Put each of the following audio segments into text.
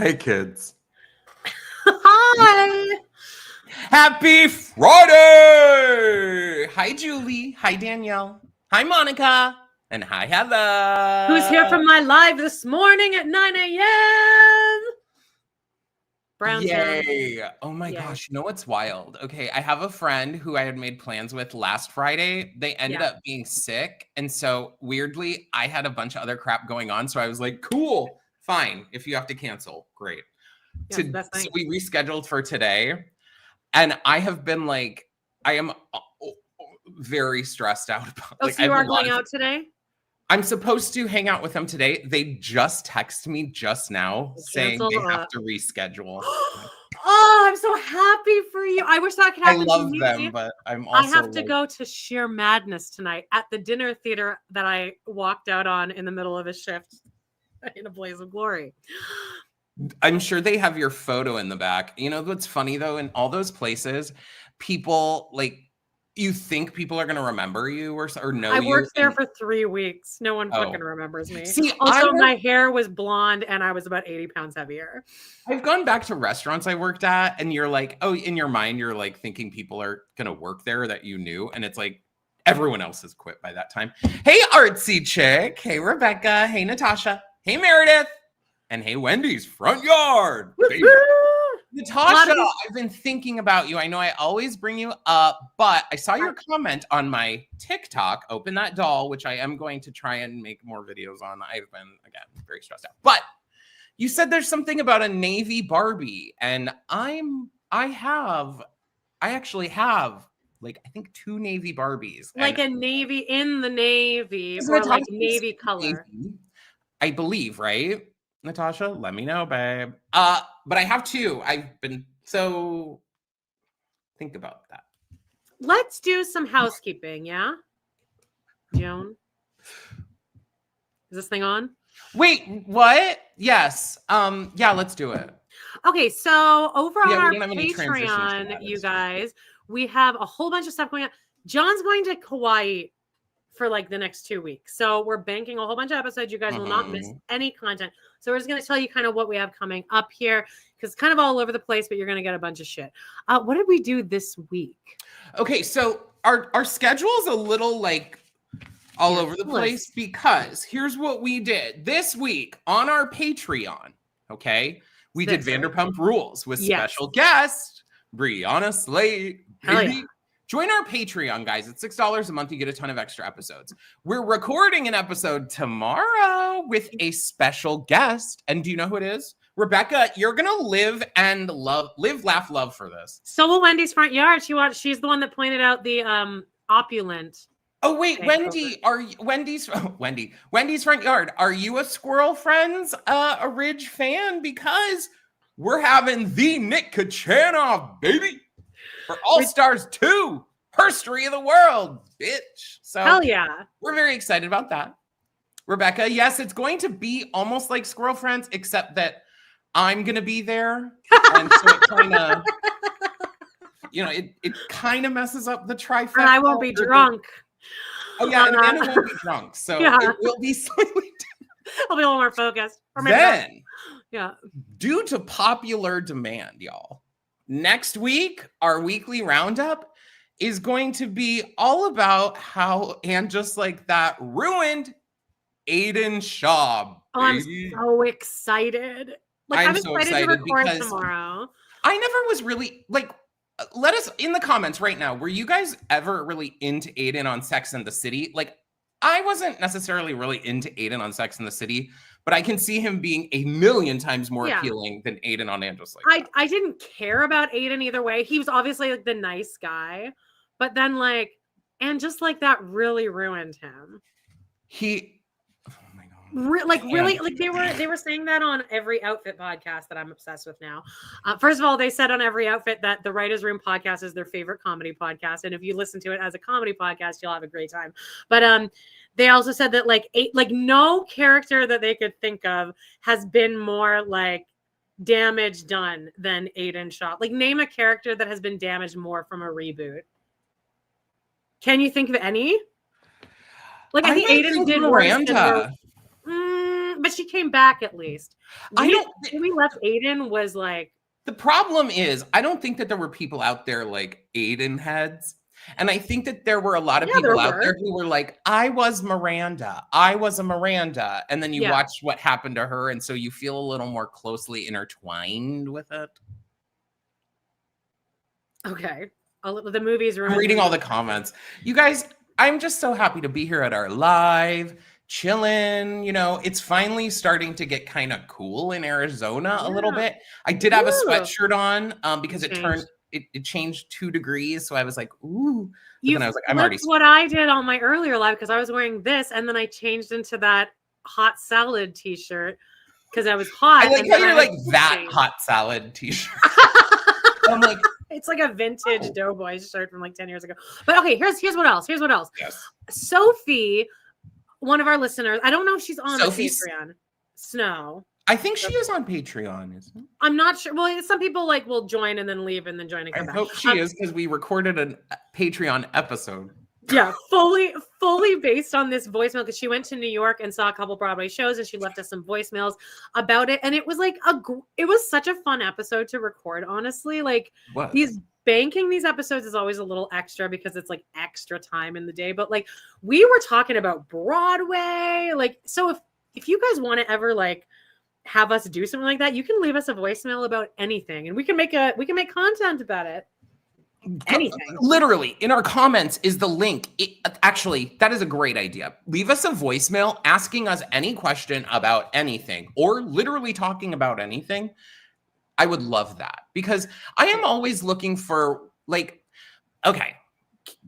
Hey, kids. Hi. Happy Friday! Hi, Julie. Hi, Danielle. Hi, Monica. And hi, Heather. Who's here from my live this morning at 9 a.m.? Brown Yay. Oh my Yay. gosh. You know what's wild? Okay, I have a friend who I had made plans with last Friday. They ended up being sick. And so weirdly, I had a bunch of other crap going on. So I was like, cool, fine. If you have to cancel, great. Yes, So we rescheduled for today. And I have been like, I am very stressed out about. Oh, like, so you are going out today? I'm supposed to hang out with them today. They just texted me just now saying they have to reschedule. Oh, I'm so happy for you. I wish that could happen to me. I love them, but I'm also I have to go to sheer madness tonight at the dinner theater that I walked out on in the middle of a shift in a blaze of glory. I'm sure they have your photo in the back. You know what's funny though? In all those places, people like, you think people are going to remember you or know you. I worked there for 3 weeks. No one fucking remembers me. See, also, my hair was blonde and I was about 80 pounds heavier. I've gone back to restaurants I worked at and you're like, oh, in your mind, you're like thinking people are going to work there that you knew. And it's like, everyone else has quit by that time. Hey, artsy chick. Hey, Rebecca. Hey, Natasha. Hey, Meredith. And hey, Wendy's front yard. Natasha, I've been thinking about you. I know I always bring you up, but I saw your comment on my TikTok, Open That Doll, which I am going to try and make more videos on. I've been, again, very stressed out. But you said there's something about a Navy Barbie, and I actually have, like, I think 2 Navy Barbies. Like a Navy in the Navy, or like Navy color. Navy, I believe, right? Natasha, let me know, babe. But I have 2. I've been think about that. Let's do some housekeeping, yeah? Joan? Is this thing on? Wait, what? Yes. Yeah, let's do it. Okay, so over on our Patreon, you guys, we have a whole bunch of stuff going on. John's going to Kauai for like the next 2 weeks. So we're banking a whole bunch of episodes. You guys will not miss any content. So we're just going to tell you kind of what we have coming up here because it's kind of all over the place, but you're going to get a bunch of shit. What did we do this week? Okay, so our schedule is a little like all over the place because here's what we did this week on our Patreon. Okay, we did Vanderpump Rules with special guest Brianna Slate. Join our Patreon, guys. It's $6 a month. You get a ton of extra episodes. We're recording an episode tomorrow with a special guest. And do you know who it is? Rebecca, you're going to live, laugh, love for this. So will Wendy's front yard. She's the one that pointed out the opulent. Oh, wait, Wendy, Wendy's front yard. Are you a Squirrel Friends, a Ridge fan? Because we're having the Nick Kachanov, baby. For All Stars 2, Herstory of the World, bitch. So hell yeah. We're very excited about that. Rebecca, yes, it's going to be almost like Squirrel Friends, except that I'm going to be there. And so it kind of, it kind of messes up the trifecta. And I won't be drunk. Oh, yeah, and Amanda won't be drunk. So it will be slightly different. I'll be a little more focused. Then, yeah, due to popular demand, y'all, next week, our weekly roundup is going to be all about how, and just like that, ruined Aiden Shaw. Oh, I'm so excited. Like, I'm so excited to record tomorrow. I never was really, like, let us, in the comments right now, were you guys ever really into Aiden on Sex and the City? Like, I wasn't necessarily really into Aiden on Sex and the City, but I can see him being a million times more appealing than Aiden on And Just Like That. I didn't care about Aiden either way. He was obviously like the nice guy, but then like, And Just Like That really ruined him. Really, like they were saying that on Every Outfit podcast that I'm obsessed with now. First of all, they said on Every Outfit that the Writers Room podcast is their favorite comedy podcast, and if you listen to it as a comedy podcast, you'll have a great time. But they also said that like no character that they could think of has been more like damage done than Aiden Shaw. Like, name a character that has been damaged more from a reboot. Can you think of any? Like, I think Aiden did Miranda. but she came back at least. When we left Aiden was like. The problem is, I don't think that there were people out there like Aiden heads. And I think that there were a lot of people out there who were like, I was Miranda. I was a Miranda. And then you watch what happened to her. And so you feel a little more closely intertwined with it. Okay. The movies are. I'm reading all the comments. You guys, I'm just so happy to be here at our live, chilling. You know, it's finally starting to get kind of cool in Arizona a little bit. I did have a sweatshirt on because it changed 2 degrees. So I was like, ooh. And I was like, I'm already. What I did on my earlier live because I was wearing this and then I changed into that hot salad t-shirt because I was hot. I like how you're like that hot salad t-shirt. I'm like, it's like a vintage Doughboys shirt from like 10 years ago. But okay, here's what else. Yes. Sophie, one of our listeners, I don't know if she's on the Patreon. Snow. I think she is on Patreon, isn't it? I'm not sure. Well, some people like will join and then leave and then join and come back. I hope she is because we recorded a Patreon episode. Yeah, fully based on this voicemail because she went to New York and saw a couple Broadway shows and she left us some voicemails about it. And it was like it was such a fun episode to record, honestly. Like banking these episodes is always a little extra because it's like extra time in the day. But like we were talking about Broadway. Like, so if you guys want to ever like have us do something like that, you can leave us a voicemail about anything and we can make content about it. Anything. Literally in our comments is the link. Actually, that is a great idea. Leave us a voicemail asking us any question about anything or literally talking about anything. I would love that because I am always looking for like, okay,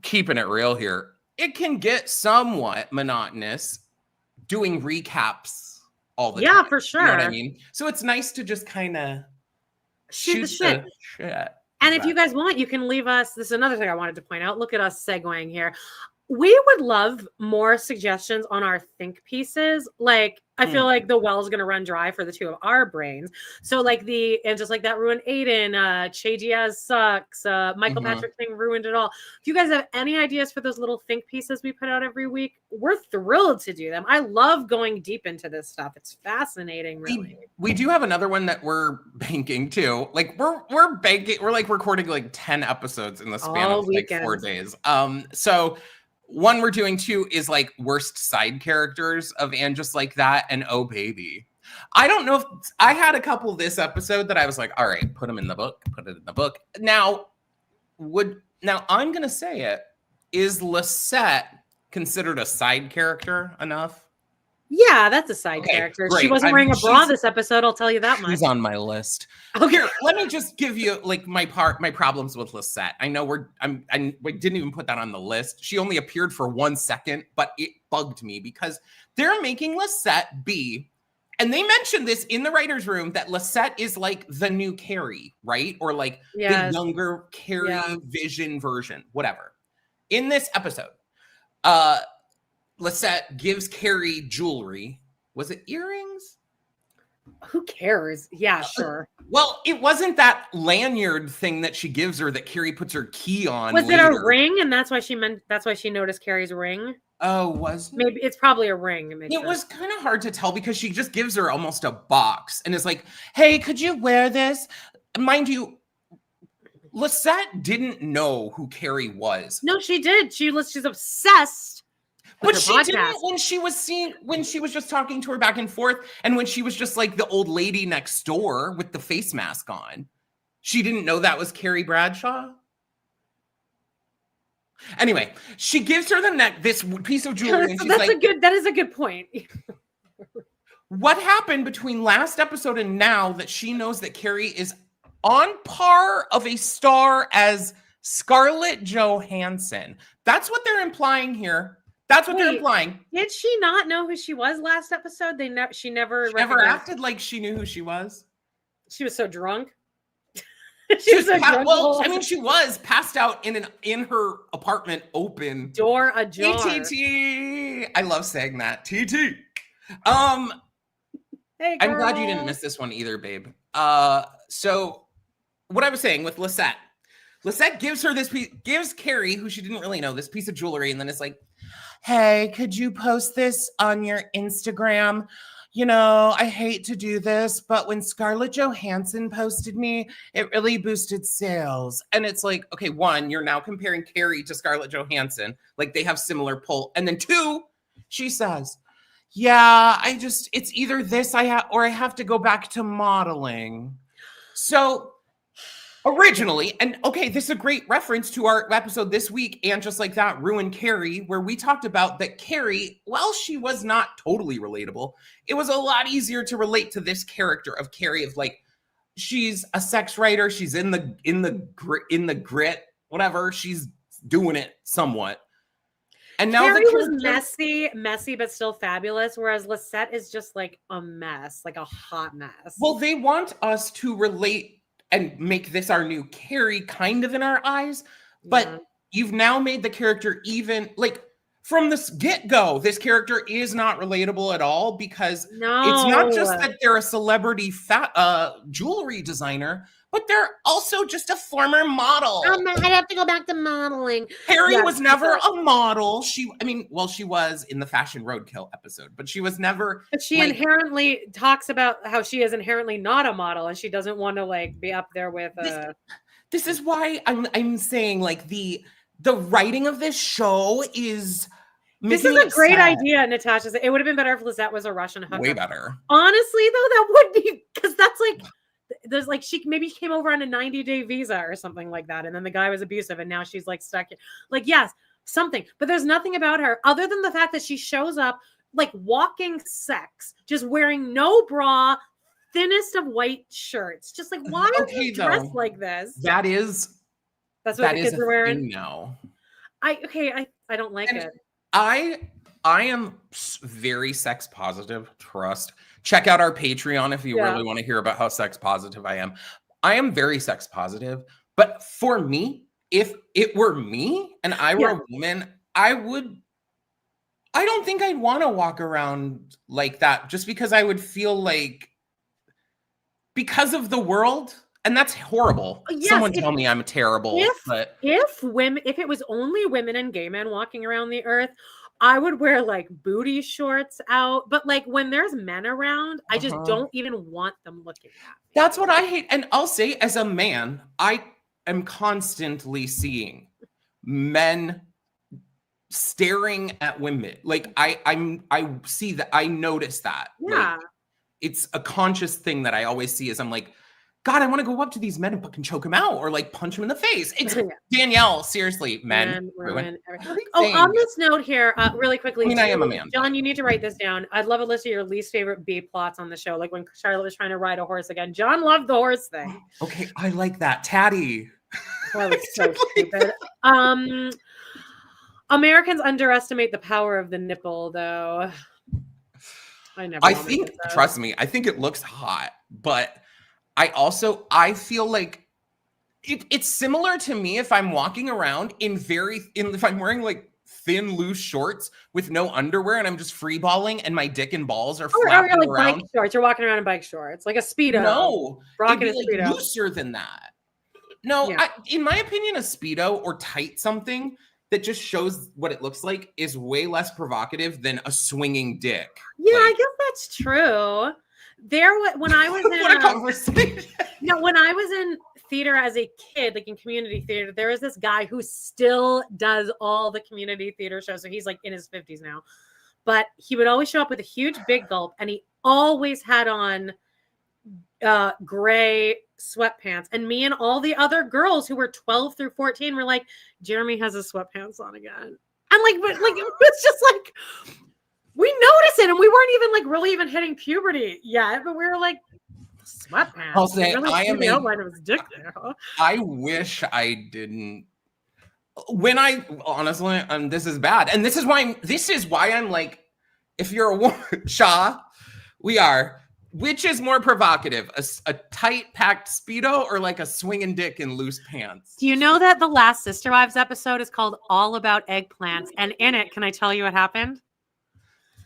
keeping it real here. It can get somewhat monotonous doing recaps all the time. Yeah, for sure. You know what I mean? So it's nice to just kind of shoot the shit. And if you guys want, you can leave us. This is another thing I wanted to point out. Look at us segueing here. We would love more suggestions on our think pieces. Like, I feel like the well's going to run dry for the two of our brains. So like and just like that ruined Aiden, Che Diaz sucks, Michael Patrick thing ruined it all. If you guys have any ideas for those little think pieces we put out every week, we're thrilled to do them. I love going deep into this stuff. It's fascinating, really. We do have another one that we're banking too. Like we're banking, we're like recording like 10 episodes in the span of like 4 days. So one we're doing too is like worst side characters of And Just Like That and Oh Baby. I don't know if I had a couple this episode that I was like, all right, put it in the book. Now I'm going to say it. Is Lisette considered a side character enough? Yeah, that's a side character. Great. She wasn't wearing a bra this episode. I'll tell you that much. She's on my list. Okay, let me just give you like my problems with Lisette. I know we didn't even put that on the list. She only appeared for 1 second, but it bugged me because they're making Lisette be, and they mentioned this in the writer's room that Lisette is like the new Carrie, right? Or like the younger Carrie Vision version, whatever. In this episode, Lisette gives Carrie jewelry. Was it earrings? Who cares? Yeah, sure. Well, it wasn't that lanyard thing that she gives her that Carrie puts her key on. Was it a ring? And that's why she noticed Carrie's ring. Oh, was it? Maybe it's probably a ring. It was kind of hard to tell because she just gives her almost a box and is like, hey, could you wear this? Mind you, Lisette didn't know who Carrie was. No, she did. She's obsessed. But she didn't when she was just talking to her back and forth, and when she was just like the old lady next door with the face mask on. She didn't know that was Carrie Bradshaw. Anyway, she gives her this piece of jewelry, and she's that is a good point. What happened between last episode and now that she knows that Carrie is on par of a star as Scarlett Johansson? That's what they're implying here. That's what they're implying. Did she not know who she was last episode? She never acted like she knew who she was. She was so drunk. she was so drunk. Well, I mean, she was passed out in her apartment, open door ajar. TTT. I love saying that. TT. Hey, I'm glad you didn't miss this one either, babe. So what I was saying with Lisette gives her gives Carrie, who she didn't really know, this piece of jewelry, and then it's like, hey, could you post this on your Instagram? I hate to do this, but when Scarlett Johansson posted me, it really boosted sales. And it's like, okay, one, you're now comparing Carrie to Scarlett Johansson. Like they have similar pull. And then two, she says, yeah, it's either this or I have to go back to modeling. So originally, and okay, this is a great reference to our episode this week, and just like that, Ruin Carrie, where we talked about that Carrie, while she was not totally relatable, it was a lot easier to relate to this character of Carrie, of like, she's a sex writer, she's in the grit, whatever, she's doing it somewhat. And now Carrie was messy, but still fabulous. Whereas Lisette is just like a mess, like a hot mess. Well, they want us to relate and make this our new Carrie kind of in our eyes, but you've now made the character even like from this get-go, this character is not relatable at all because it's not just that they're a celebrity jewelry designer, but they're also just a former model. I have to go back to modeling. Carrie was never a model. She was in the Fashion Roadkill episode, but she was never. But she inherently talks about how she is inherently not a model, and she doesn't want to like be up there with. This is why I'm saying like the writing of this show is. This is a great idea, Natasha. It would have been better if Lisette was a Russian hooker. Way better. Honestly, though, that would be because that's like. There's like she came over on a 90-day visa or something like that, and then the guy was abusive, and now she's like stuck. Like, yes, something, but there's nothing about her other than the fact that she shows up like walking sex, just wearing no bra, thinnest of white shirts. Just like, why are you dressed like this? That's what the kids are wearing now. I don't like it. I am very sex positive. Trust. Check out our Patreon if you really want to hear about how sex positive I am. I am very sex positive, but for me, if it were me and I were a woman, I don't think I'd want to walk around like that just because I would feel like because of the world, and that's horrible. Yes, someone tell me I'm terrible. If it was only women and gay men walking around the earth, I would wear like booty shorts out, but like when there's men around, I just don't even want them looking at me. That's what I hate. And I'll say as a man, I am constantly seeing men staring at women. Like I see that, I notice that. Yeah. Like, it's a conscious thing that I always see is I'm like, God, I want to go up to these men and fucking choke them out or like punch them in the face. It's Danielle, seriously, men ruin everything. Oh, on this note here, really quickly. I am a man. John, you need to write this down. I'd love a list of your least favorite B plots on the show, like when Charlotte was trying to ride a horse again. John loved the horse thing. Okay, I like that. Tatty. That was so stupid. Americans underestimate the power of the nipple, though. Trust me, I think it looks hot, but I feel like it's similar to me if I'm walking around if I'm wearing like thin, loose shorts with no underwear and I'm just free balling and my dick and balls are flapping like around. Bike shorts. You're walking around in bike shorts, like a Speedo. No, rocking it'd be like looser than that. No, in my opinion, a Speedo or tight something that just shows what it looks like is way less provocative than a swinging dick. Yeah, I guess that's true. When I was in what a conversation. No, when I was in theater as a kid, like in community theater, there was this guy who still does all the community theater shows. So he's like in his 50s now, but he would always show up with a huge big gulp, and he always had on gray sweatpants. And me and all the other girls who were 12 through 14 were like, Jeremy has his sweatpants on again. And like, but like, it was just like, we noticed it, and we weren't even like really even hitting puberty yet, but we were like, sweatpants. I'll say really I am outline of his dick there. I wish I didn't. When I honestly, this is bad, and this is why I'm like, if you're a woman, Shaw, we are. Which is more provocative, a tight packed Speedo or like a swinging dick in loose pants? Do you know that the last Sister Wives episode is called All About Eggplants? And in it, can I tell you what happened?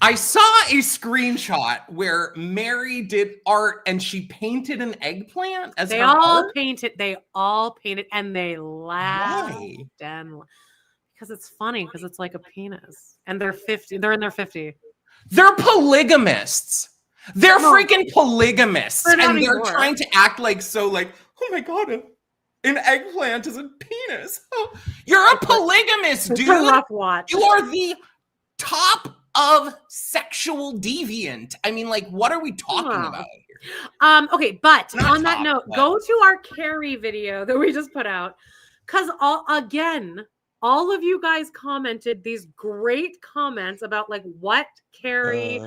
I saw a screenshot where Mary did art and she painted an eggplant as they her all art? painted, and they laughed. Why? Because it's funny, because it's like a penis. And they're in their 50. They're polygamists. They're freaking polygamists, They're and they're trying to act like oh my God, an eggplant is a penis. Oh, you're a polygamist, dude. It's a rough watch. You are the top of sexual deviant. I mean, like, what are we talking about here? Okay, but on that note, go to our Carrie video that we just put out, because all of you guys commented these great comments about like what Carrie,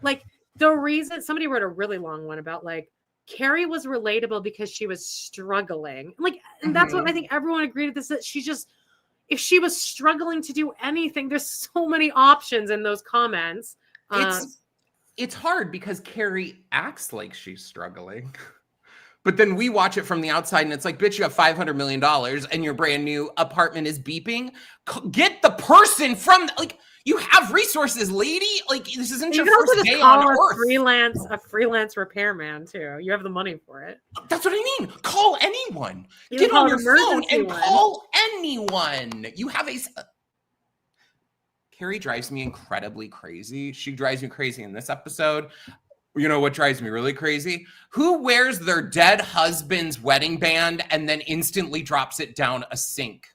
like the reason somebody wrote a really long one about like Carrie was relatable because she was struggling. Like, and that's what I think everyone agreed with this, that she just, if she was struggling to do anything, there's so many options in those comments. It's hard because Carrie acts like she's struggling. But then we watch it from the outside and it's like, bitch, you have $500 million and your brand new apartment is beeping. Get the person from, like, you have resources, lady. Like, this isn't your first day on Earth. A freelance repairman too. You have the money for it. That's what I mean. Call anyone. Get on your phone and call anyone. You have a... Carrie drives me incredibly crazy. She drives me crazy in this episode. You know what drives me really crazy? Who wears their dead husband's wedding band and then instantly drops it down a sink?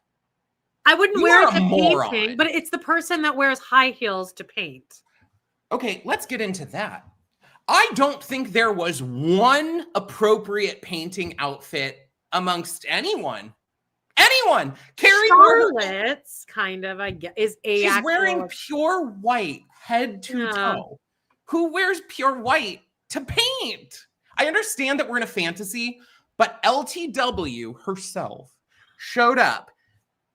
I wouldn't wear it to painting, but it's the person that wears high heels to paint. Okay, let's get into that. I don't think there was one appropriate painting outfit amongst anyone. Carrie Charlotte's kind of, I guess, is she's wearing pure white head to toe. Who wears pure white to paint? I understand that we're in a fantasy, but LTW herself showed up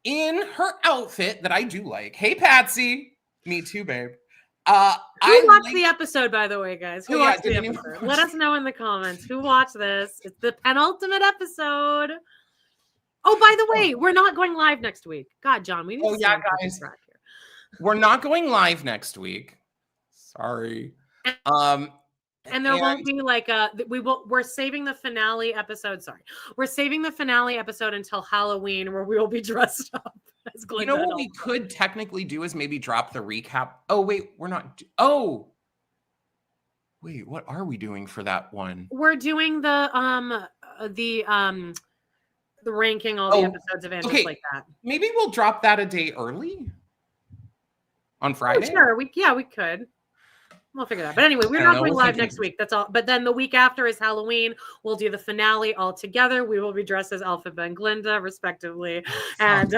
in her outfit that I do like. Hey, Patsy. Me too, babe. Who watched the episode, by the way, guys? Who watched the episode? Let us know in the comments. Who watched this? It's the penultimate episode. Oh, by the way, we're not going live next week. God, John, we need to guys. Here. We're not going live next week. Sorry. And there won't be like we're saving the finale episode. Sorry. We're saving the finale episode until Halloween, where we will be dressed up as Glinda. You know what we could technically do is maybe drop the recap. Oh, wait, we're not. Wait, what are we doing for that one? We're doing the ranking all the episodes of Angels like that. Maybe we'll drop that a day early on Friday. Oh, sure. We could. We'll figure that out. But anyway, we're not going live next week. That's all. But then the week after is Halloween. We'll do the finale all together. We will be dressed as Elphaba and Glinda, respectively. And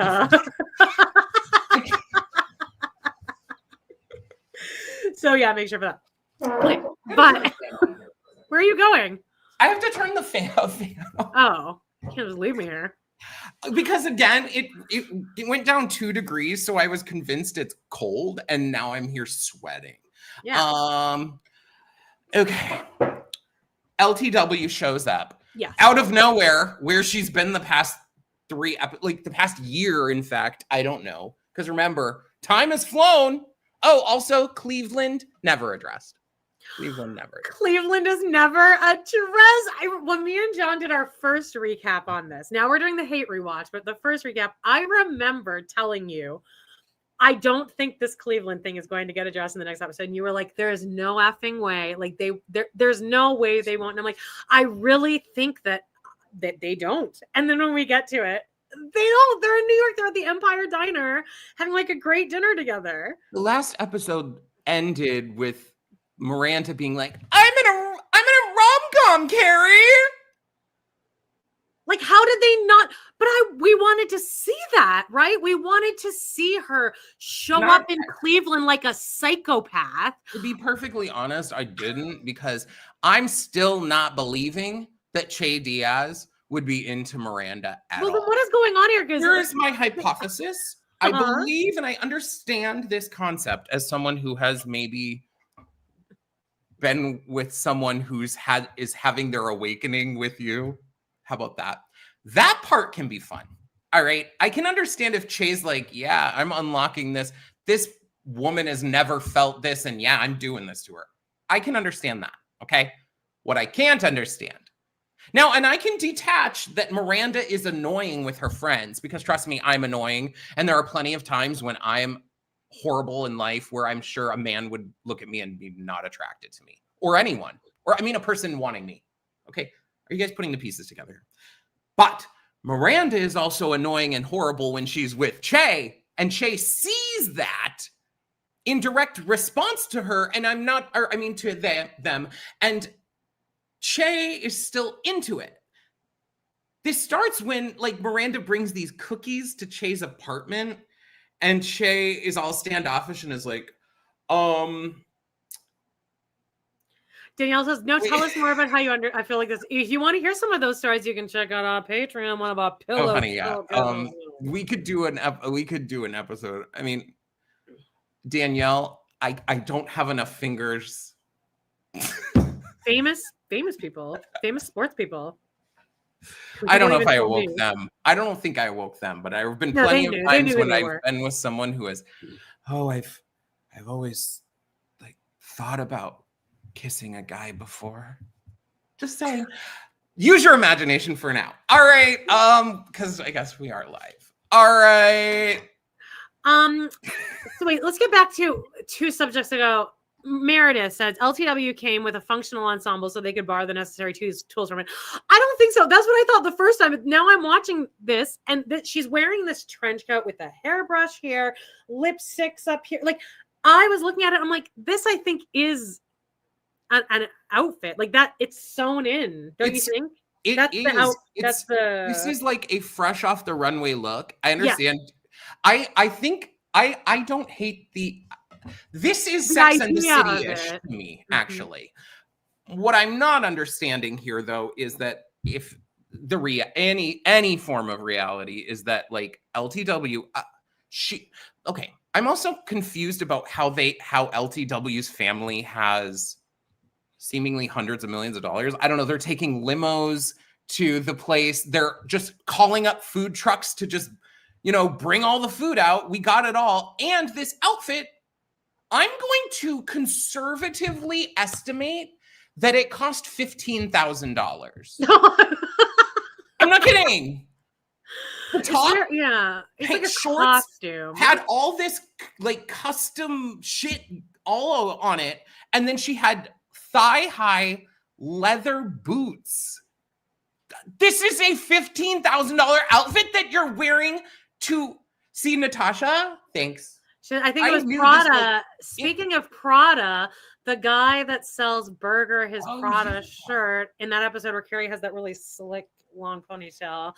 so yeah, make sure for that. But where are you going? I have to turn the fan off. Oh, you can't just leave me here. Because again, it went down 2 degrees, so I was convinced it's cold, and now I'm here sweating. Yeah. Okay. LTW shows up. Yes. Out of nowhere, where she's been the past the past year, in fact. I don't know. Because remember, time has flown. Oh, also, Cleveland never addressed. Cleveland is never addressed. When me and John did our first recap on this, now we're doing the hate rewatch, but the first recap, I remember telling you, I don't think this Cleveland thing is going to get addressed in the next episode. And you were like, there is no effing way. Like there's no way they won't. And I'm like, I really think that they don't. And then when we get to it, they don't. They're in New York. They're at the Empire Diner having like a great dinner together. The last episode ended with Miranda being like, I'm in a rom-com, Carrie. Like, how did they not? But we wanted to see that, right? We wanted to see her show up in Cleveland like a psychopath. To be perfectly honest, I didn't, because I'm still not believing that Che Diaz would be into Miranda at all. Well, then what is going on here? Here is my hypothesis. I believe and I understand this concept as someone who has maybe been with someone is having their awakening with you. How about that? That part can be fun. All right. I can understand if Che's like, yeah, I'm unlocking this. This woman has never felt this. And yeah, I'm doing this to her. I can understand that. Okay. What I can't understand now, and I can detach that Miranda is annoying with her friends, because trust me, I'm annoying. And there are plenty of times when I'm horrible in life where I'm sure a man would look at me and be not attracted to me. or anyone, or I mean, a person wanting me. Okay. Are you guys putting the pieces together? But Miranda is also annoying and horrible when she's with Che, and Che sees that in direct response to her, and to them, and Che is still into it. This starts when like Miranda brings these cookies to Che's apartment, and Che is all standoffish and is like, Danielle says, no, tell us more about how you I feel like this. If you want to hear some of those stories, you can check out our Patreon one about pillows. Oh, honey, yeah. We could do an episode. I mean, Danielle, I don't have enough fingers. Famous people, famous sports people. I don't know if I awoke them. I don't think I awoke them, but there have been plenty of times when I've been with someone who has, I've always like thought about kissing a guy before. Just saying. Use your imagination for now. All right. Because I guess we are live. All right. So wait, let's get back to 2 subjects ago. Meredith says LTW came with a functional ensemble so they could borrow the necessary tools from it. I don't think so. That's what I thought the first time. Now I'm watching this, and she's wearing this trench coat with a hairbrush here, lipsticks up here. Like, I was looking at it, I'm like, this I think is an outfit like that. It's sewn in, don't you think? This is like a fresh off the runway look. I understand. Yeah. I think I don't hate this is Sex and the City-ish to me, actually. What I'm not understanding here, though, is that if any form of reality is that like LTW, I'm also confused about how LTW's family has seemingly hundreds of millions of dollars. I don't know. They're taking limos to the place. They're just calling up food trucks to just, bring all the food out. We got it all. And this outfit, I'm going to conservatively estimate that it cost $15,000. I'm not kidding. The top, it's like a shorts costume. Had all this like custom shit all on it, and then she had thigh-high leather boots. This is a $15,000 outfit that you're wearing to see Natasha. Thanks. I think it was Prada. Speaking of Prada, the guy that sells Burger his Prada shirt in that episode where Carrie has that really slick long ponytail,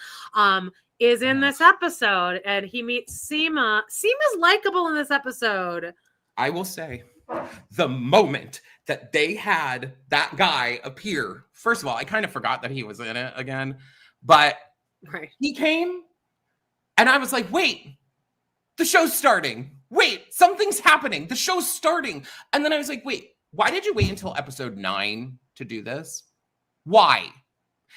is in this episode, and he meets Seema. Seema's likable in this episode. I will say, the moment that they had that guy appear, first of all, I kind of forgot that he was in it again, but he came, and I was like, wait, the show's starting. Wait, something's happening. The show's starting. And then I was like, wait, why did you wait until episode 9 to do this? Why?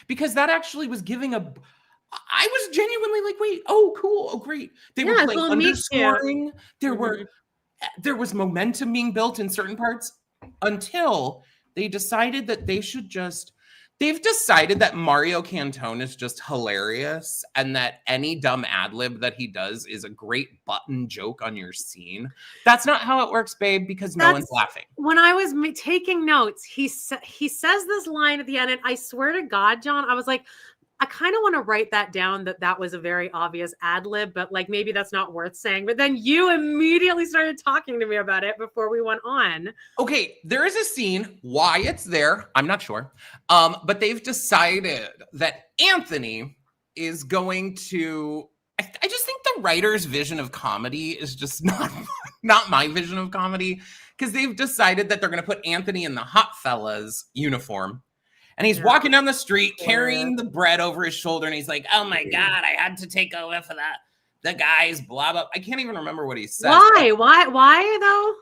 Because that actually was giving I was genuinely like, wait, oh, cool. Oh, great. They were playing underscoring. There was momentum being built in certain parts until they decided that they've decided that Mario Cantone is just hilarious and that any dumb ad lib that he does is a great button joke on your scene. That's not how it works, babe, because no one's laughing. When I was taking notes, he says this line at the end, and I swear to God, John, I was like, I kind of want to write that down, that was a very obvious ad lib, but like maybe that's not worth saying. But then you immediately started talking to me about it before we went on. Okay, there is a scene. Why it's there, I'm not sure. But they've decided that Anthony is going to. I just think the writer's vision of comedy is just not my vision of comedy, because they've decided that they're going to put Anthony in the Hot Fellas uniform. And he's walking down the street carrying the bread over his shoulder. And he's like, oh, my God, I had to take a whiff of that. The guy's blah, blah. I can't even remember what he said. Why, though?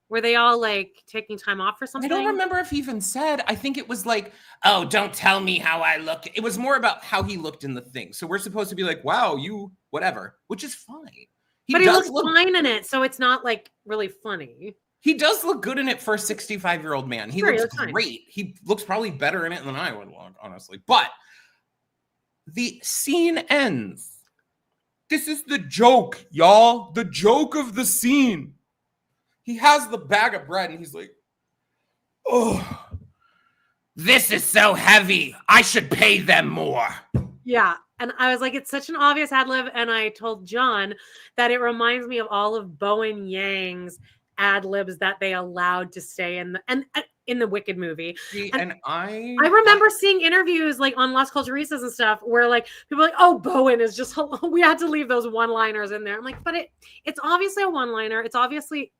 Were they all like taking time off or something? I don't remember if he even said. I think it was like, oh, don't tell me how I look. It was more about how he looked in the thing. So we're supposed to be like, wow, you whatever, which is fine. But he looks fine in it. So it's not like really funny. He does look good in it for a 65-year-old man. He looks great. He looks probably better in it than I would look, honestly. But the scene ends. This is the joke, y'all. The joke of the scene. He has the bag of bread and he's like, oh, this is so heavy. I should pay them more. Yeah. And I was like, it's such an obvious ad lib. And I told John that it reminds me of all of Bowen Yang's ad libs that they allowed to stay in the Wicked movie. See, and I remember seeing interviews like on Las Culturistas and stuff where like people are like, oh, Bowen is just, we had to leave those one-liners in there. I'm like, but it's obviously a one-liner. It's obviously,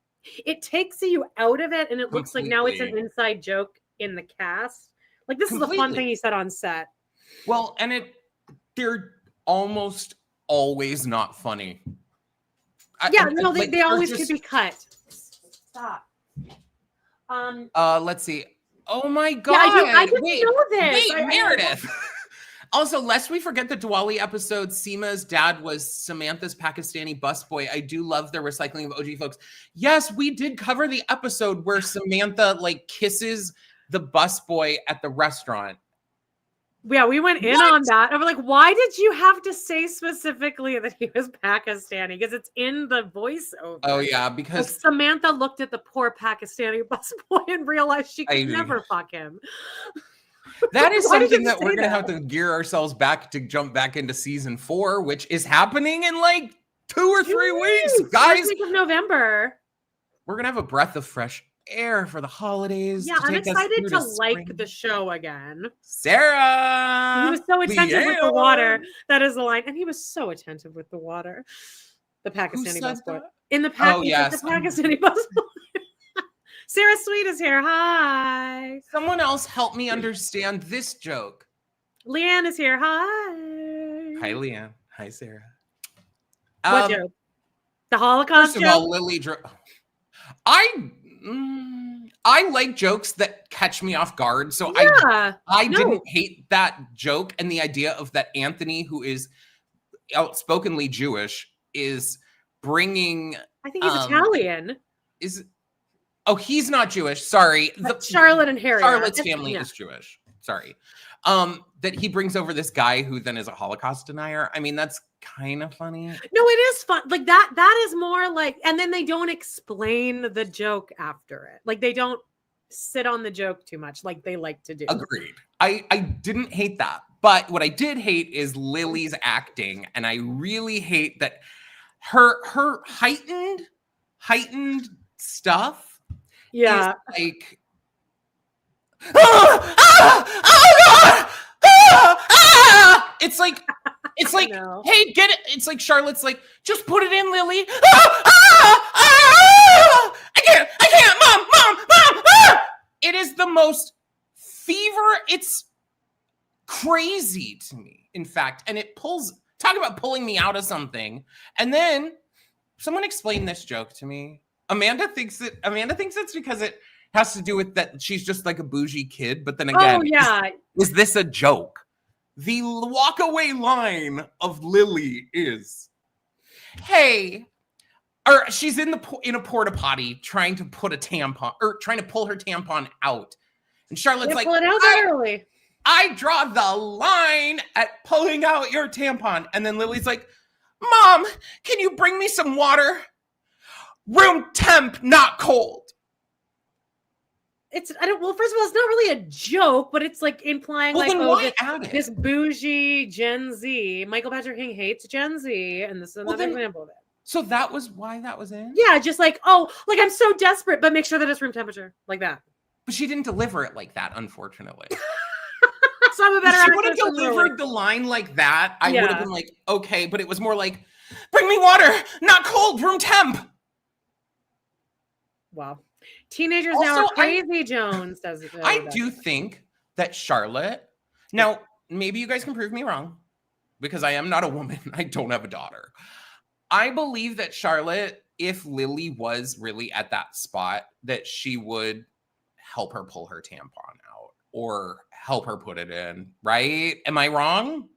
it takes you out of it. And it looks like now it's an inside joke in the cast. Like this is a fun thing he said on set. Well, and they're almost always not funny. They always could be cut. Stop. Let's see. Oh my God. Yeah, I didn't know this. Wait, Meredith. Also, lest we forget the Diwali episode, Seema's dad was Samantha's Pakistani busboy. I do love the recycling of OG folks. Yes, we did cover the episode where Samantha like kisses the busboy at the restaurant. Yeah, we went in on that. I'm like, why did you have to say specifically that he was Pakistani? Because it's in the voiceover. Oh, yeah, because Samantha looked at the poor Pakistani busboy and realized she could never fuck him. That is something that we're going to have to gear ourselves back to jump back into season 4, which is happening in like 2 or 3 weeks, guys. First week of November. We're going to have a breath of fresh air for the holidays. Yeah, I'm excited to like the show again. Sarah! He was so attentive with the water. That is the line. And he was so attentive with the water. The Pakistani busboy. In the the Pakistani busboy. Sarah Sweet is here. Hi. Someone else help me understand this joke. Leanne is here. Hi. Hi, Leanne. Hi, Sarah. What joke? The Holocaust joke? First of all, Lily... I like jokes that catch me off guard. So I didn't hate that joke. And the idea of that Anthony, who is outspokenly Jewish, is bringing... I think he's Italian. He's not Jewish. Sorry. Charlotte and Harry. Charlotte's family is Jewish. Sorry. That he brings over this guy who then is a Holocaust denier. I mean, that's kind of funny. No, it is fun. Like that is more like, and then they don't explain the joke after it. Like they don't sit on the joke too much like they like to do. Agreed. I didn't hate that. But what I did hate is Lily's acting. And I really hate that her heightened stuff. Yeah. Like, it's like, hey, get it. It's like Charlotte's like, just put it in, Lily. I can't, mom. It is the most fever. It's crazy to me, in fact. And it talk about pulling me out of something. And then someone explain this joke to me. Amanda thinks it's because it has to do with that she's just like a bougie kid. But then again, is this a joke? The walk-away line of Lily is, hey, or she's in a porta potty trying to put a tampon or trying to pull her tampon out. And Charlotte's like, pull it out early. I draw the line at pulling out your tampon. And then Lily's like, Mom, can you bring me some water? Room temp, not cold. First of all, it's not really a joke, but it's like implying this bougie Gen Z. Michael Patrick King hates Gen Z, and this is another example of it. So that was why that was in? Yeah, just like, I'm so desperate, but make sure that it's room temperature, like that. But she didn't deliver it like that, unfortunately. So I'm a better actress. She would have delivered the line like that. I would have been like, okay, but it was more like, bring me water, not cold, room temp. Wow. Teenagers also, now are crazy, Jones does it. I do think that Charlotte, now maybe you guys can prove me wrong because I am not a woman. I don't have a daughter. I believe that Charlotte, if Lily was really at that spot, that she would help her pull her tampon out or help her put it in, right? Am I wrong?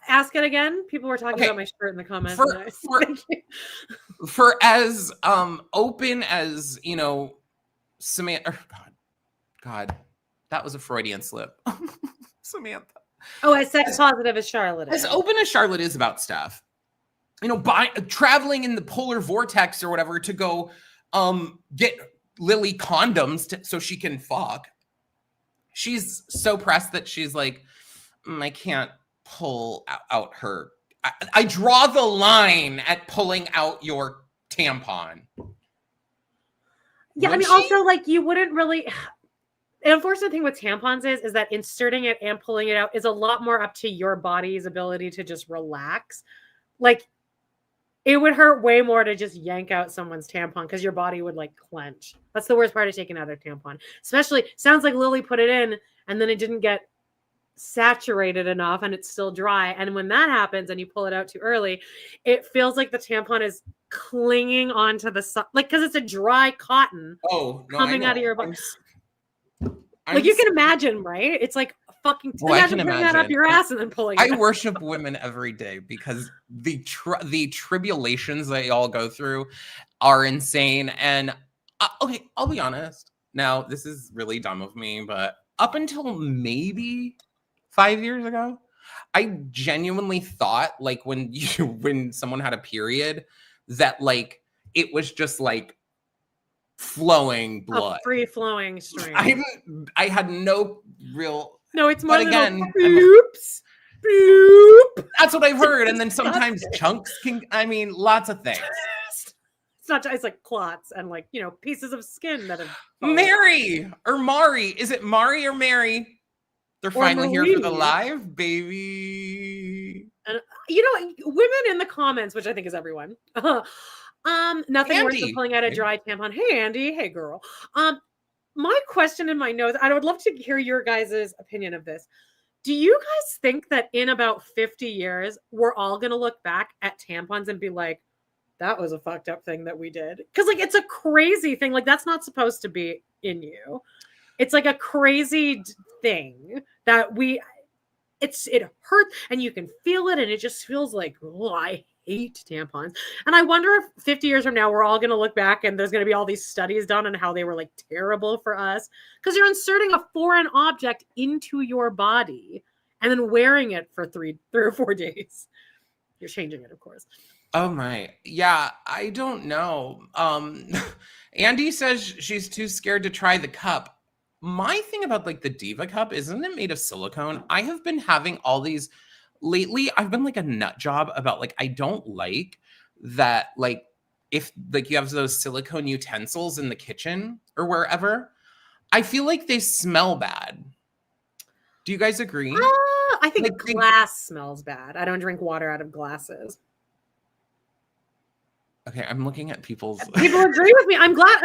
Ask it again. People were talking about my shirt in the comments. For as open as, Samantha. God, that was a Freudian slip. Samantha. Oh, as sex positive as Charlotte is. As open as Charlotte is about stuff, traveling in the polar vortex or whatever to go get Lily condoms so she can fuck. She's so pressed that she's like, I can't pull out her. I draw the line at pulling out your tampon. Yeah, I mean, also, like, you wouldn't really... The unfortunate thing with tampons is that inserting it and pulling it out is a lot more up to your body's ability to just relax. Like, it would hurt way more to just yank out someone's tampon because your body would, like, clench. That's the worst part of taking out their tampon. Especially, sounds like Lily put it in and then it didn't get saturated enough and it's still dry. And when that happens and you pull it out too early, it feels like the tampon is clinging onto the side, like, because it's a dry cotton coming out of your body. Like, you can imagine, right? It's like fucking imagine putting that up your ass and then pulling it out. I worship women every day because the tribulations they all go through are insane. And okay, I'll be honest. Now, this is really dumb of me, but up until maybe 5 years ago, I genuinely thought, like, when someone had a period, that, like, it was just like flowing blood, a free flowing stream. I had no real. No, it's more again, bloops, bloop. That's what I've heard. And then sometimes chunks can. I mean, lots of things. It's not. It's like clots and, like, you know, pieces of skin that have. Mary or Mari. Is it Mari or Mary? They're finally here for the live, baby. And you know, women in the comments, which I think is everyone. Nothing worse than pulling out a dry tampon. Hey, Andy. Hey, girl. My question in my notes, I would love to hear your guys' opinion of this. Do you guys think that in about 50 years, we're all going to look back at tampons and be like, that was a fucked up thing that we did? Because, like, it's a crazy thing. Like, that's not supposed to be in you. It's like a crazy thing that it hurts and you can feel it and it just feels like, oh, I hate tampons. And I wonder if 50 years from now, we're all going to look back and there's going to be all these studies done on how they were, like, terrible for us. Because you're inserting a foreign object into your body and then wearing it for three or 4 days. You're changing it, of course. Oh my. Yeah, I don't know. Andy says she's too scared to try the cup. My thing about, like, the Diva cup, isn't it made of silicone? I have been having all these lately. I've been like a nut job about, like, I don't like that, like, if, like, you have those silicone utensils in the kitchen or wherever, I feel like they smell bad. Do you guys agree? I think, like, glass smells bad. I don't drink water out of glasses. Okay, I'm looking at people agree with me. I'm glad.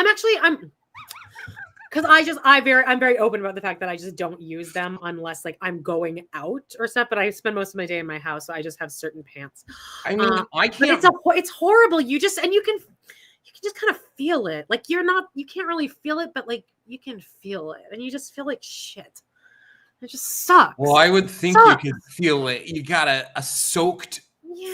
Because I'm very open about the fact that I just don't use them unless, like, I'm going out or stuff. But I spend most of my day in my house, so I just have certain pants. I mean, I can't. But it's horrible. You can just kind of feel it. Like, you can't really feel it, but, like, you can feel it, and you just feel like shit. It just sucks. Well, I would think you could feel it. You got a soaked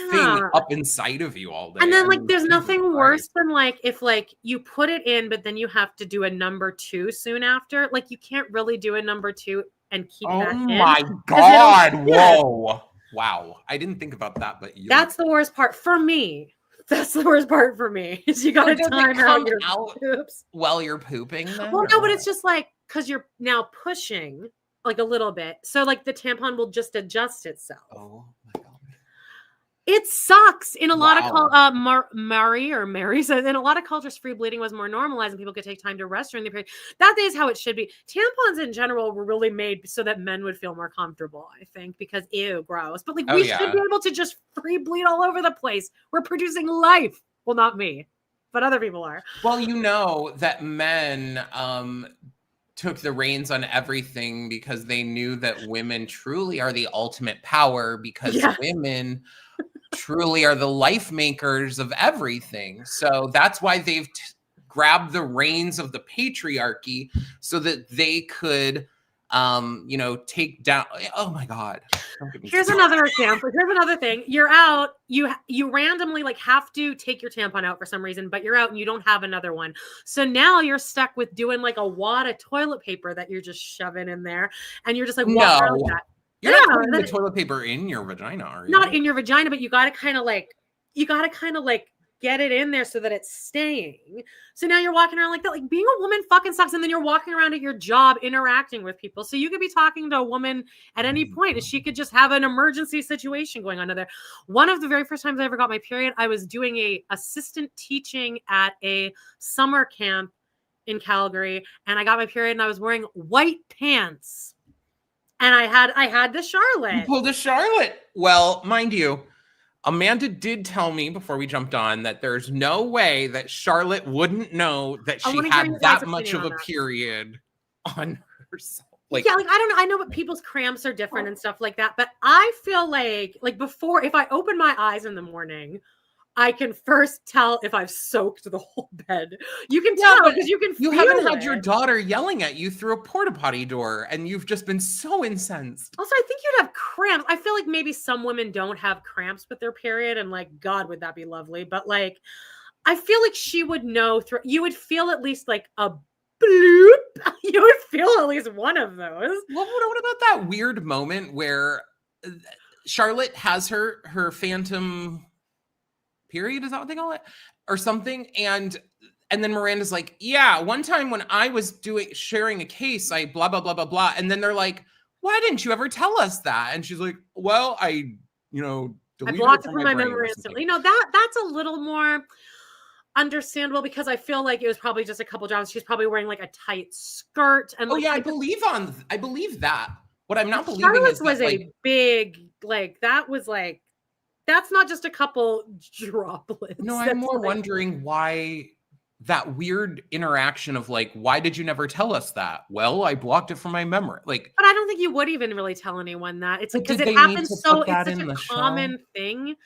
thing up inside of you all day. And then, like, there's nothing worse than, like, if, like, you put it in, but then you have to do a number 2 soon after. Like, you can't really do a number 2 and keep that in. Oh my God. Whoa. Wow. I didn't think about that, but that's the worst part for me. That's the worst part for me. Is you got to time out your poops while you're pooping. Then, well, no, but it's just like, because you're now pushing, like, a little bit. So, like, the tampon will just adjust itself. Oh my God. It sucks. In a lot of Mary says, in a lot of cultures, free bleeding was more normalized and people could take time to rest during the period. That is how it should be. Tampons in general were really made so that men would feel more comfortable, I think, because ew, gross. But, like, we should be able to just free bleed all over the place. We're producing life. Well, not me, but other people are. Well, you know that men took the reins on everything because they knew that women truly are the ultimate power, because women truly are the life makers of everything. So that's why they've grabbed the reins of the patriarchy so that they could, take down. Oh my God. Here's another example. Here's another thing. You're out. You randomly, like, have to take your tampon out for some reason, but you're out and you don't have another one. So now you're stuck with doing, like, a wad of toilet paper that you're just shoving in there, and you're just like, walk around with that. You're not putting the toilet paper in your vagina, are you? Not in your vagina, but you got to kind of like get it in there so that it's staying. So now you're walking around like that. Like being a woman fucking sucks. And then you're walking around at your job interacting with people. So you could be talking to a woman at any point and she could just have an emergency situation going on there. One of the very first times I ever got my period, I was doing a assistant teaching at a summer camp in Calgary. And I got my period and I was wearing white pants. And I had the Charlotte. You pulled a Charlotte. Well, mind you, Amanda did tell me before we jumped on that there's no way that Charlotte wouldn't know that she had that much of a period on herself. Like, yeah, like I don't know. I know what people's cramps are different and stuff like that, but I feel like before, if I open my eyes in the morning, I can first tell if I've soaked the whole bed. You can tell because you can feel You haven't had your daughter yelling at you through a porta potty door and you've just been so incensed. Also, I think you'd have cramps. I feel like maybe some women don't have cramps with their period and like, God, would that be lovely? But like, I feel like she would know you would feel at least like a bloop. You would feel at least one of those. Well, what about that weird moment where Charlotte has her phantom period, is that what they call it, or something, and then Miranda's like, yeah, one time when I was sharing a case, I blah blah blah blah blah, and then they're like, why didn't you ever tell us that? And she's like, well, I blocked it from my memory instantly. That's a little more understandable because I feel like it was probably just a couple jobs. She's probably wearing like a tight skirt and I believe that. What I'm not believing Charlotte's is was that, a big that was like. That's not just a couple droplets. No, I'm more wondering why that weird interaction of like, why did you never tell us that? Well, I blocked it from my memory. Like, but I don't think you would even really tell anyone that. It's because it happens so it's such a common thing.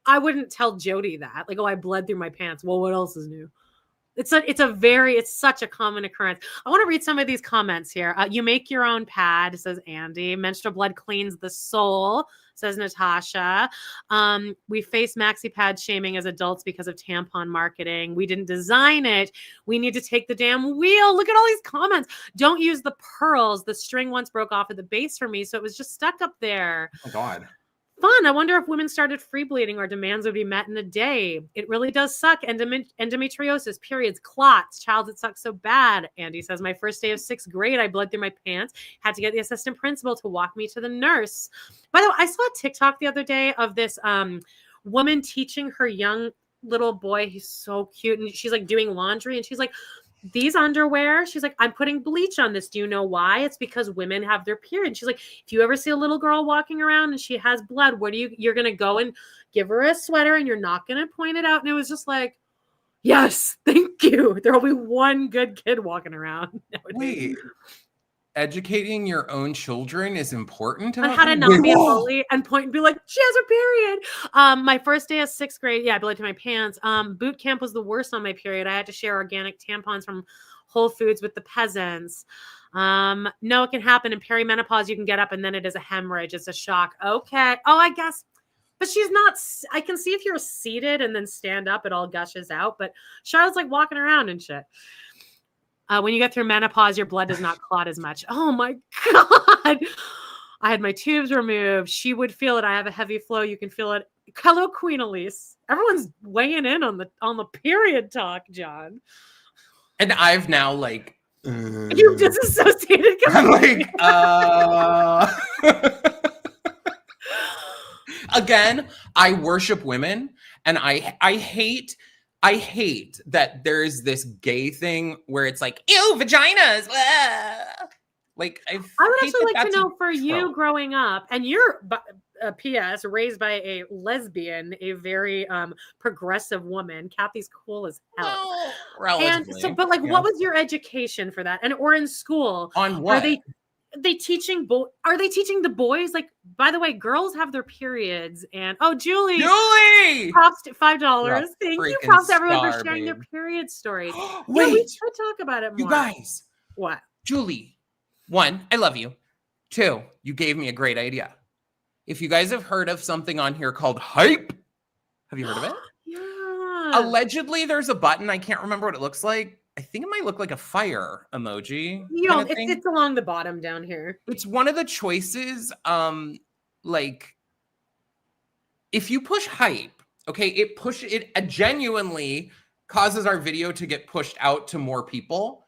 I wouldn't tell Jody that. Like, oh, I bled through my pants. Well, what else is new? It's such a common occurrence. I want to read some of these comments here. You make your own pad, says Andy. Menstrual blood cleans the soul, says Natasha. We face maxi pad shaming as adults because of tampon marketing. We didn't design it. We need to take the damn wheel. Look at all these comments. Don't use the pearls. The string once broke off at the base for me, so it was just stuck up there. Oh, God. Fun. I wonder if women started free bleeding or demands would be met in a day. It really does suck. Endometriosis, periods, clots, childhood sucks so bad. Andy says, my first day of 6th grade, I bled through my pants. Had to get the assistant principal to walk me to the nurse. By the way, I saw a TikTok the other day of this woman teaching her young little boy. He's so cute. And she's like doing laundry. And she's like, these underwear, she's like, I'm putting bleach on this. Do you know why? It's because women have their period. She's like, if you ever see a little girl walking around and she has blood, you're going to go and give her a sweater and you're not going to point it out. And it was just like, yes, thank you. There will be one good kid walking around. Wait, educating your own children is important. On how to not be a bully and point and be like, she has her period. My first day of 6th grade, I bled to my pants. Boot camp was the worst on my period. I had to share organic tampons from Whole Foods with the peasants. No, it can happen in perimenopause. You can get up and then it is a hemorrhage. It's a shock. Okay. Oh, I guess. But she's not. I can see if you're seated and then stand up, it all gushes out. But Charlotte's like walking around and shit. When you get through menopause, your blood does not clot as much. Oh my God. I had my tubes removed. She would feel it. I have a heavy flow. You can feel it. Hello, Queen Elise. Everyone's weighing in on the period talk, John. And I've now like you disassociated. I'm like, Again, I worship women and I hate that there's this gay thing where it's like, ew, vaginas. Like, I would actually like to know for you growing up, and you're a PS raised by a lesbian, a very progressive woman. Kathy's cool as hell. Well, and so, but like, what was your education for that? And or in school on what? Are they teaching are they teaching the boys? Like, by the way, girls have their periods. And Julie, props to $5. Thank you. Props to everyone for sharing their period stories. Wait, we should talk about it more. You guys, what? Julie, 1, I love you. 2, you gave me a great idea. If you guys have heard of something on here called Hype, have you heard of it? Yeah. Allegedly, there's a button. I can't remember what it looks like. I think it might look like a fire emoji. It's along the bottom down here. It's one of the choices. Like, if you push Hype, Okay, it genuinely causes our video to get pushed out to more people.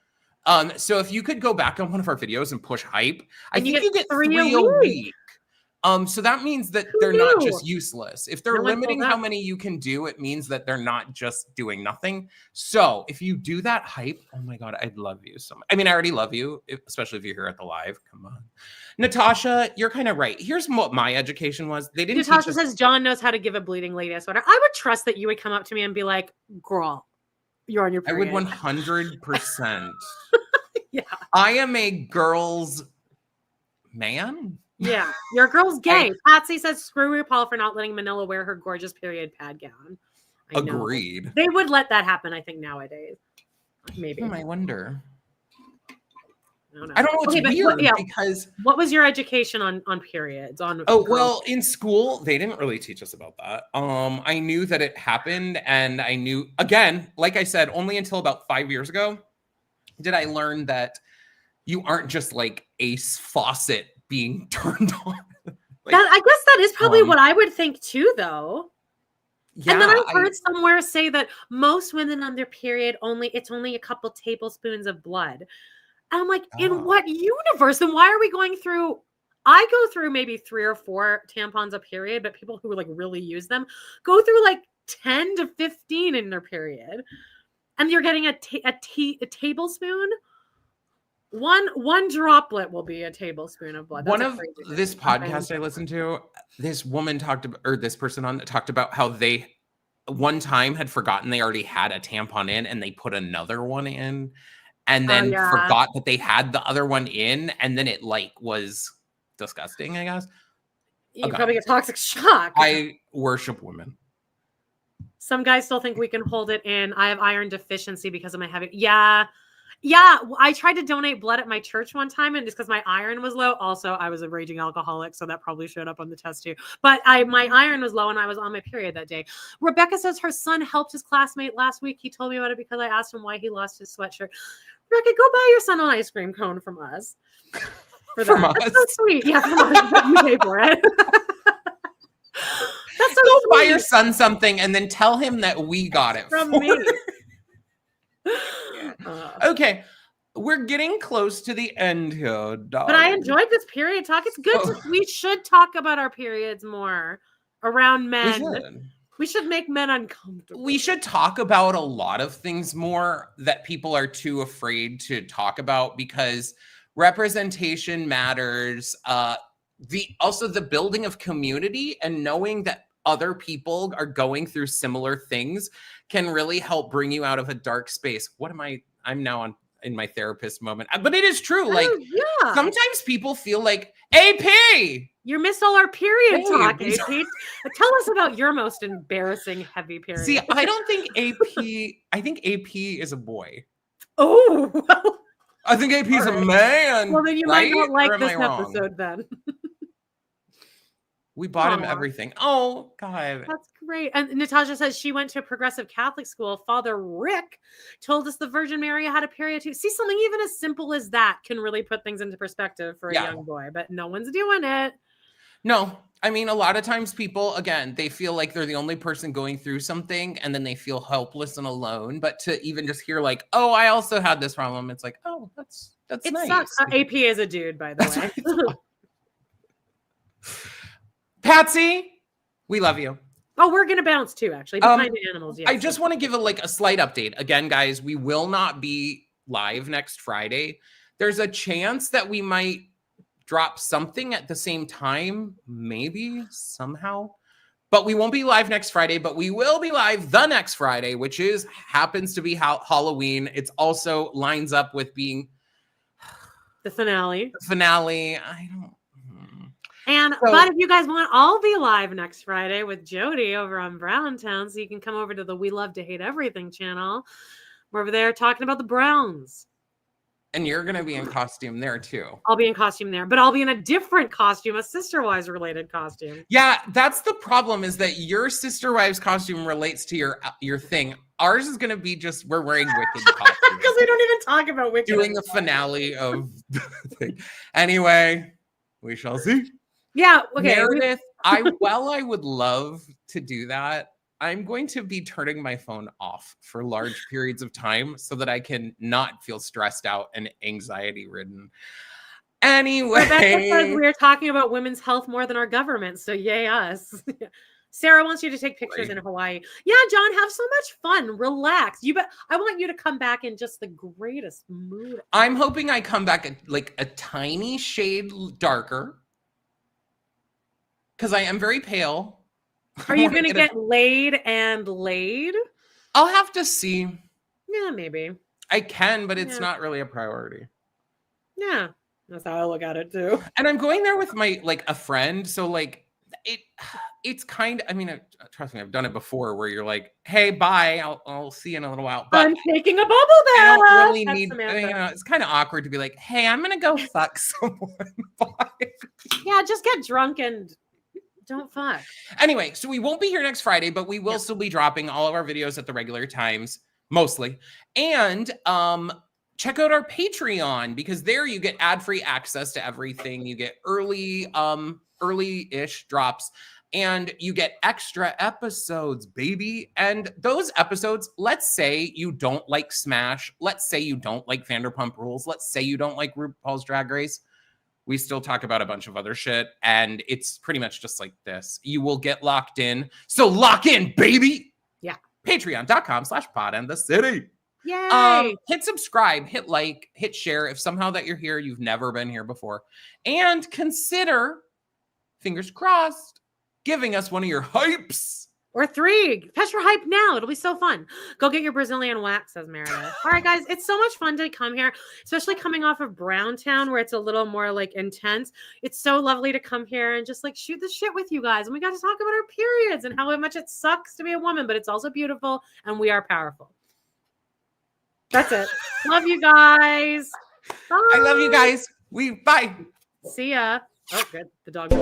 So if you could go back on one of our videos and push hype, I think you get 3 a week. So that means that they're not just useless. If they're limiting how many you can do, it means that they're not just doing nothing. So if you do that hype, oh my God, I'd love you so much. I mean, I already love you, especially if you're here at the live. Come on. Natasha, you're kind of right. Here's what my education was. They didn't Natasha says John knows how to give a bleeding lady a sweater. I would trust that you would come up to me and be like, girl, you're on your period. I would 100%. Yeah. I am a girl's man. Yeah, your girl's gay. Patsy says, screw Rupaul for not letting Manila wear her gorgeous period pad gown. Agreed. They would let that happen, I think, nowadays. Maybe. I wonder. I don't know. It's weird because... What was your education on periods? Well, in school, they didn't really teach us about that. I knew that it happened, and I knew, again, like I said, only until about 5 years ago did I learn that you aren't just like a faucet being turned on. I guess that is probably what I would think too, though. Yeah, and then I heard somewhere say that most women on their period it's only a couple tablespoons of blood. And I'm like, in what universe? And why are we going through? I go through maybe 3 or 4 tampons a period, but people who like really use them go through like 10 to 15 in their period, and you're getting a tablespoon. One droplet will be a tablespoon of blood. One of this podcast I listened to, this woman this person talked about how they one time had forgotten they already had a tampon in, and they put another one in, and then forgot that they had the other one in, and then it like was disgusting, I guess. You probably get toxic shock. I worship women. Some guys still think we can hold it in. I have iron deficiency because of my heavy. Yeah, I tried to donate blood at my church one time, and just because my iron was low. Also, I was a raging alcoholic, so that probably showed up on the test too. But my iron was low, and I was on my period that day. Rebecca says her son helped his classmate last week. He told me about it because I asked him why he lost his sweatshirt. Rebecca, go buy your son an ice cream cone from us. From us? That's so sweet. Yeah, from us. You pay for it. That's so go sweet. Buy your son something, and then tell him that we got it from me. Okay, we're getting close to the end here, dog. But I enjoyed this period talk. It's good. We should talk about our periods more around men. We should make men uncomfortable. We should talk about a lot of things more that people are too afraid to talk about, because representation matters. Also the building of community and knowing that other people are going through similar things can really help bring you out of a dark space. I'm now in my therapist moment, but it is true. Like, sometimes people feel like, AP, you missed all our period talk, AP. Tell us about your most embarrassing heavy period. See, I don't think I think AP is a boy. Oh, well, I think AP is a man. Well, then you might not like this episode then. We bought him everything. Oh, God. That's great. And Natasha says she went to a progressive Catholic school. Father Rick told us the Virgin Mary had a period too. See, something even as simple as that can really put things into perspective for a young boy, but no one's doing it. No. I mean, a lot of times people, again, they feel like they're the only person going through something, and then they feel helpless and alone. But to even just hear like, oh, I also had this problem. It's like, oh, that's nice. Sucks. AP is a dude, by the way. Patsy, we love you. Oh, we're going to bounce too, actually. Behind the animals, yes. I just want to give a slight update. Again, guys, we will not be live next Friday. There's a chance that we might drop something at the same time, maybe, somehow. But we won't be live next Friday, but we will be live the next Friday, which happens to be Halloween. It's also lines up with being the finale. But if you guys want, I'll be live next Friday with Jody over on Browntown, so you can come over to the We Love to Hate Everything channel. We're over there talking about the Browns. And you're going to be in costume there too. I'll be in costume there, but I'll be in a different costume, a Sister Wives related costume. Yeah, that's the problem, is that your Sister Wives costume relates to your thing. Ours is going to be just, we're wearing Wicked costumes. Because we don't even talk about Wicked. Doing the finale of the thing. Anyway, we shall see. Yeah, okay. Meredith, I would love to do that, I'm going to be turning my phone off for large periods of time so that I can not feel stressed out and anxiety ridden. Anyway, Rebecca says we are talking about women's health more than our government, so yay us. Sarah wants you to take pictures in Hawaii. Yeah, John, have so much fun. Relax. I want you to come back in just the greatest mood. I'm hoping I come back like a tiny shade darker because I am very pale. Are you going to get laid and laid? I'll have to see. Yeah, maybe. I can, but it's not really a priority. Yeah, that's how I look at it too. And I'm going there with my a friend, so it's kind of, I mean, trust me, I've done it before where you're like, hey, bye, I'll see you in a little while. But I'm taking a bubble bath. I don't really need, it's kind of awkward to be like, hey, I'm going to go fuck someone. Bye. Yeah, just get drunk and don't fuck. Anyway, so we won't be here next Friday, but we will still be dropping all of our videos at the regular times, mostly. And check out our Patreon, because there you get ad-free access to everything. You get early-ish drops, and you get extra episodes, baby. And those episodes, let's say you don't like Smash, let's say you don't like Vanderpump Rules, let's say you don't like RuPaul's Drag Race, we still talk about a bunch of other shit, and it's pretty much just like this. You will get locked in. So lock in, baby. Yeah. Patreon.com/podandthecity. Yay. Hit subscribe, hit like, hit share. If somehow that you're here, you've never been here before. And consider, fingers crossed, giving us one of your hypes. Or 3. Catch your hype now. It'll be so fun. Go get your Brazilian wax, says Miranda. All right, guys. It's so much fun to come here, especially coming off of Browntown, where it's a little more intense. It's so lovely to come here and just shoot the shit with you guys. And we got to talk about our periods and how much it sucks to be a woman, but it's also beautiful and we are powerful. That's it. Love you guys. Bye. I love you guys. Bye. See ya. Oh, good. The dog.